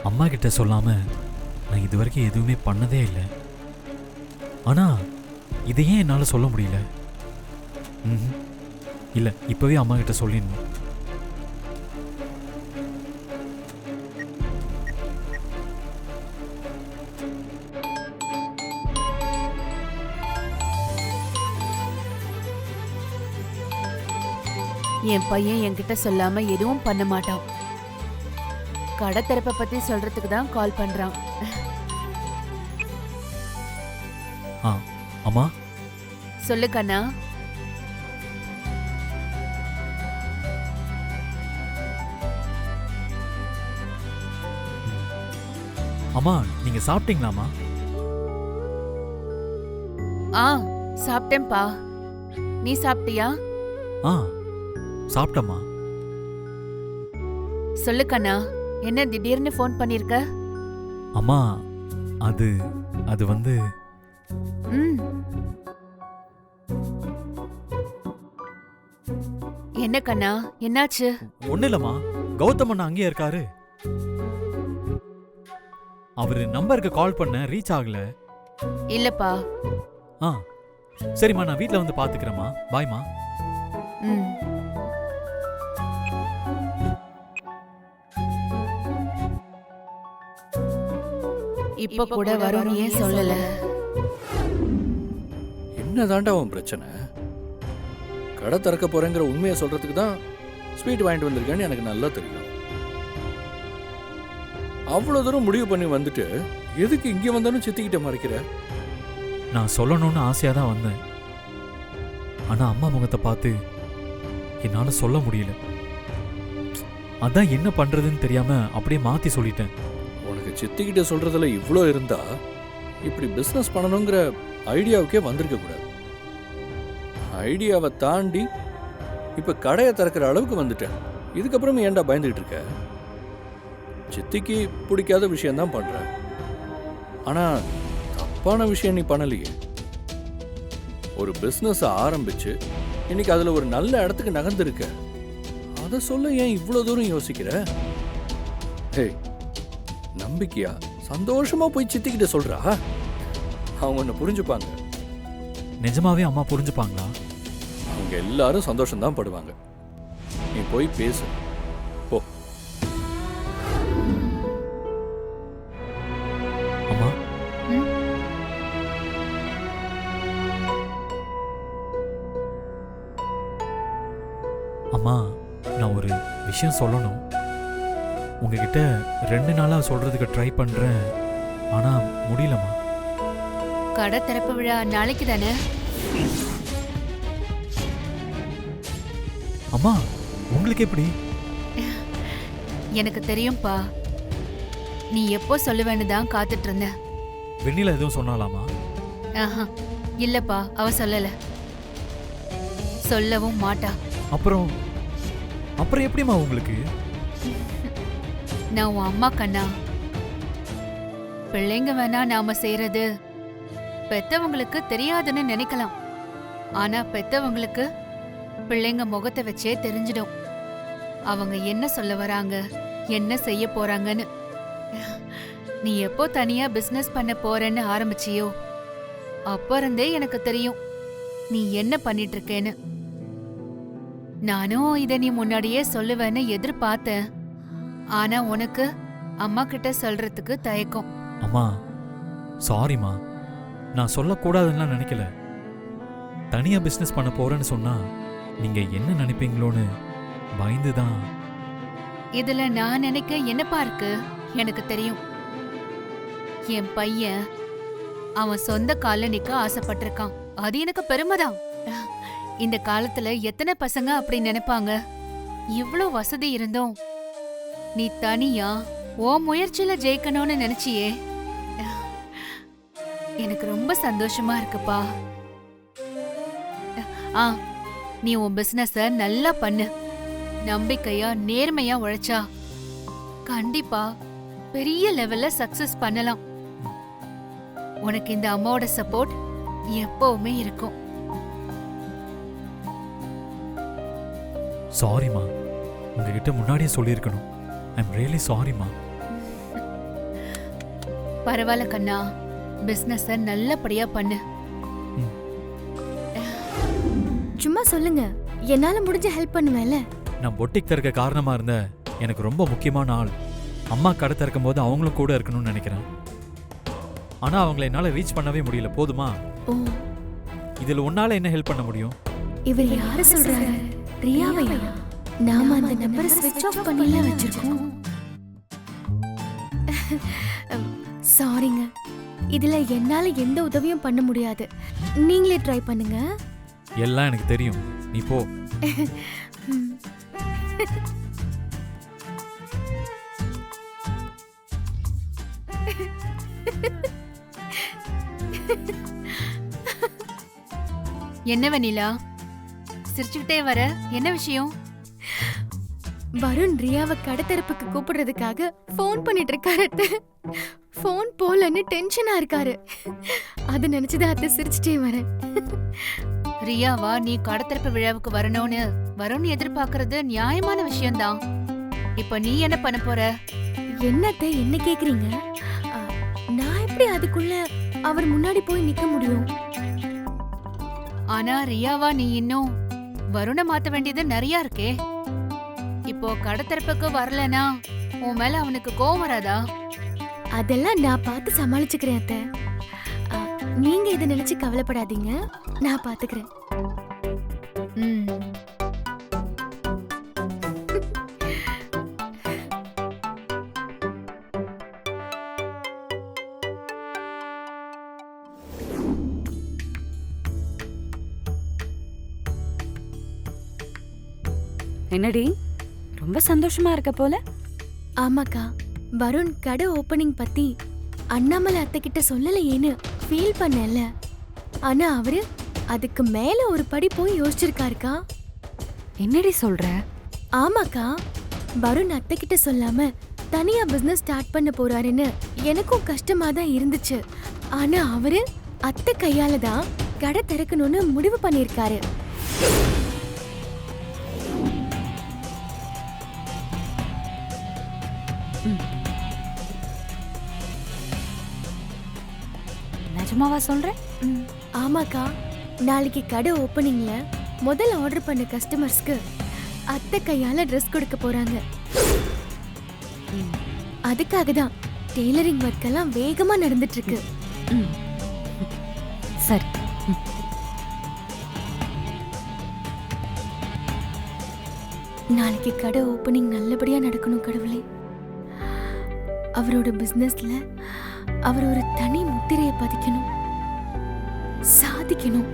அம்மா கிட்ட சொல்லாம நான் இது வரைக்கும் எதுவுமே பண்ணதே இல்லை. ஆனா இதை ஏன் என்னால் சொல்ல முடியல? இல்லை, இப்பவே அம்மா கிட்ட சொல்லிடணும். என் பையன் என்கிட்ட சொல்லாம எதுவும் பண்ண மாட்டான். கடை திறப்ப பத்தி சொல்றதுக்கு தான் கால் பண்றான். அம்மா சொல்லு கண்ணா. அம்மா, நீங்க சாப்பிட்டீங்களாமா? சாப்பிட்டேன்பா. நீ சாப்பிட்டியா? சாப்பிட்டம்மா. சொல்லு கண்ணா, என்ன திடீர்னு ஃபோன் பண்ணிருக்க? அம்மா, அது வந்து என்ன கண்ணா, என்னாச்சு? ஒண்ணு இல்லம்மா, கௌதம் அண்ணா அங்கேயே இருக்காரு. அவரு நம்பருக்கு கால் பண்ண ரீச் ஆகல. இல்லப்பா. சரிம்மா, நான் வீட்ல வந்து பாத்துக்கிறேம்மா. பாய்மா. இப்ப கூட வரும், ஏன் சொல்லல? என்னதாண்டா உன் பிரச்சனை? கடை திறக்க போறேங்கிற உண்மையை சொல்றதுக்கு தான் ஸ்வீட் வாங்கிட்டு வந்திருக்கேன்னு எனக்கு நல்லா தெரியும். அவ்வளவு தூரம் முடிவு பண்ணி வந்துட்டு எதுக்கு இங்க வந்தாலும் சித்திக்கிட்ட மறைக்கிற? நான் சொல்லணும்னு ஆசையா தான் வந்தேன். ஆனா அம்மா முகத்தை பார்த்து என்னால சொல்ல முடியல. அதான் என்ன பண்றதுன்னு தெரியாம அப்படியே மாத்தி சொல்லிட்டேன். உனக்கு சித்திக்கிட்ட சொல்றதுல இவ்வளோ இருந்தா இப்படி பிசினஸ் பண்ணணுங்கிற ஐடியாவுக்கே வந்திருக்க கூடாது. ஐடியாவை தாண்டி இப்ப கடையை திறக்கிற அளவுக்கு வந்துட்டேன். இதுக்கப்புறம் ஏன்டா பயந்துகிட்டு இருக்க? சித்திக்கு பிடிக்காத விஷயம்தான் பண்ற. ஆனா தப்பான விஷயம் நீ பண்ணலையே. ஒரு பிசினஸ் ஆரம்பிச்சு இன்னைக்கு அதுல ஒரு நல்ல இடத்துக்கு நகர்ந்திருக்க. அதை சொல்ல ஏன் இவ்வளவு தூரம் யோசிக்கிற? ஹே, நம்பிக்கையா சந்தோஷமா போய் சித்திக்கிட்ட சொல்றா. அவங்க ஒன்னு புரிஞ்சுப்பாங்க. நிஜமாவே அம்மா புரிஞ்சுப்பாங்களா? அவங்க எல்லாரும் சந்தோஷம் தான் படுவாங்க. நீ போய் பேசு போ. அம்மா, அம்மா, நான் ஒரு விஷயம் சொல்லணும். உங்ககிட்ட 2 நாளா சொல்றதுக்கு ட்ரை பண்றேன், ஆனா முடியலம்மா. கடை திறப்பு விழா நாளைக்கு தானே? அம்மா, உங்களுக்கு எப்படி? எனக்கு தெரியும்பா. நீ எப்போ சொல்லுவேன்னு தான் காத்துட்டு இருந்த. வெண்ணிலா எதுவும் சொன்னாலாமா? இல்லப்பா, அவ சொல்லல, சொல்லவும் மாட்டா. அப்புறம் எப்படிமா உங்களுக்கு? நான் உன் அம்மா கண்ணா. பிள்ளைங்க வேணா நாம செய்யறது பெத்தவங்களுக்கு தெரியாதுன்னு நினைக்கலாம். ஆனா பெத்தவங்களுக்கு பிள்ளைங்க முகத்தை வச்சே தெரிஞ்சிடும் அவங்க என்ன சொல்ல வராங்க, என்ன செய்ய போறாங்கன்னு. நீ எப்போ தனியா பிசினஸ் பண்ண போறேன்னு ஆரம்பிச்சியோ அப்ப இருந்தே எனக்கு தெரியும் நீ என்ன பண்ணிட்டு இருக்கேன்னு. நானும் இத நீ முன்னாடியே சொல்லுவேன்னு எதிர்பார்த்தேன். ஆனா உனக்கு அம்மா கிட்ட சொல்றதுக்கு தயக்கம். அம்மா, சாரிம்மா. நான் சொல்லக்கூடாதுன்னா நினைக்கல. தனியா பிசினஸ் பண்ண போறேன்னு சொன்னா நீங்க என்ன நினைப்பீங்களோன்னு பயந்துதான். இதுல நான் நினைக்க என்னப்பா இருக்கு? எனக்கு தெரியும். என் பையன் அவன் சொந்த கால்ல நிக்க ஆசைப்பட்டிருக்கான். அது எனக்கு பெருமைதான். இந்த காலத்துல எத்தனை பசங்க அப்படி நினைப்பாங்க? இவ்ளோ வசதி இருந்தோம் நீ தனியா ஓ முயற்சியில ஜெயிக்கணும்னு நினைச்சியே. எனக்கு ரொம்ப சந்தோஷமா இருக்குப்பா. நீ உன் பிசினஸ நல்லா பண்ணு. நம்பிக்கையா நேர்மையா உழைச்சா கண்டிப்பா பெரிய லெவல்ல சக்சஸ் பண்ணலாம். உனக்கு இந்த அம்மாவோட சப்போர்ட் எப்பவுமே இருக்கும். சாரிம்மா, உங்ககிட்ட முன்னாடியே சொல்லியிருக்கணும். ஐ எம் ரியலி சாரிம்மா. பரவாயில்ல கண்ணா, பிசினஸ நல்லபடியா பண்ணு. சும்மா சொல்லுங்க, என்னால முடிஞ்ச ஹெல்ப் பண்ணுவேன்ல. நான் பொட்டிக் திறக்க காரணமா இருந்த எனக்கு ரொம்ப முக்கியமான ஆள் அம்மா கடை திறக்கும் போது அவங்களும் கூட இருக்கணும்னு நினைக்கிறேன். ஆனா அவங்கள என்னால ரீச் பண்ணவே முடியல. போதுமா? ஓ, இதுல உன்னால என்ன ஹெல்ப் பண்ண முடியும்? இவர் யார சொல்றாரு? ரியாவையா? நாம அந்த நம்பரை ஸ்விட்ச் ஆஃப் பண்ணில வச்சிருக்கோம். சாரிங்க, இதுல என்னால எந்த உதவியும் பண்ண முடியாது. நீங்களே ட்ரை பண்ணுங்க. எல்லாம் எனக்கு தெரியும், நீ போ. என்ன வெண்ணிலா, சிரிச்சுக்கிட்டே வர? என்ன விஷயம்? வருண் ரியாவை கடத்தரப்புக்கு கூப்பிடுறதுக்காக ஃபோன் பண்ணிட்டு இருக்காரு. ஃபோன் போலன்னு டென்ஷனா இருக்காரு. அது நினைச்சுதான் அத்தை சிரிச்சுட்டே வரேன். ரியாவா நீ கடத்திறப்பு விழாவுக்கு வரணும்னு வருண் எதிர்பார்க்கறது நியாயமான விஷயம்தான். இப்ப நீ என்ன பண்ண போற? என்னத்தை என்ன கேக்குறீங்க? நான் எப்படி அதுக்குள்ள அவர் முன்னாடி போய் நிக்க முடியும்? ஆனா ரியாவா நீ இன்னும் வருண மாத்த வேண்டியது நிறைய இருக்கே. இப்போ கடத்திறப்புக்கு வரலனா உன் மேல அவனுக்கு கோவம் வராதா? அதெல்லாம் நான் பார்த்து சமாளிச்சுக்கிறேன் அத்தை. நீங்க இதை நினைச்சு கவலைப்படாதீங்க, நான் பாத்துக்கிறேன். என்னடி ரொம்ப சந்தோஷமா இருக்க போல? ஆமாக்கா, வருண் கடை ஓபனிங் பத்தி அண்ணாமலை அத்தை கிட்ட சொல்லலையேன்னு ஃபீல் பண்ணல. ஆனா அவரு அதுக்கு மேல ஒரு படி போய் யோசிச்சிருக்காருக்கா. என்னடி சொல்ற? ஆமாக்கா, வருண் அத்தை கிட்ட சொல்லாம தனியா பிசினஸ் ஸ்டார்ட் பண்ண போறாருன்னு எனக்கும் கஷ்டமா தான் இருந்துச்சு. ஆனா அவரு அத்தை கையால தான் கடை திறக்கணும்னு முடிவு பண்ணிருக்காரு. நிஜமாவா சொல்ற? ஆமாக்கா, நாளைக்கு கடை ஓபனிங்ல முதல்ல ஆர்டர் பண்ண கஸ்டமர்ஸ்க்கு அத்தை கையால ட்ரெஸ் கொடுக்க போறாங்க. அதுக்காக தான் டெய்லரிங் ஒர்க் எல்லாம் வேகமா நடந்துட்டு இருக்கு. சரி. நாளைக்கு கடை ஓபனிங் நல்லபடியா நடக்கணும் கடவுளே. அவரோட பிசினஸ்ல அவர் ஒரு தனி முத்திரையை பதிக்கணும், சாதிக்கணும்.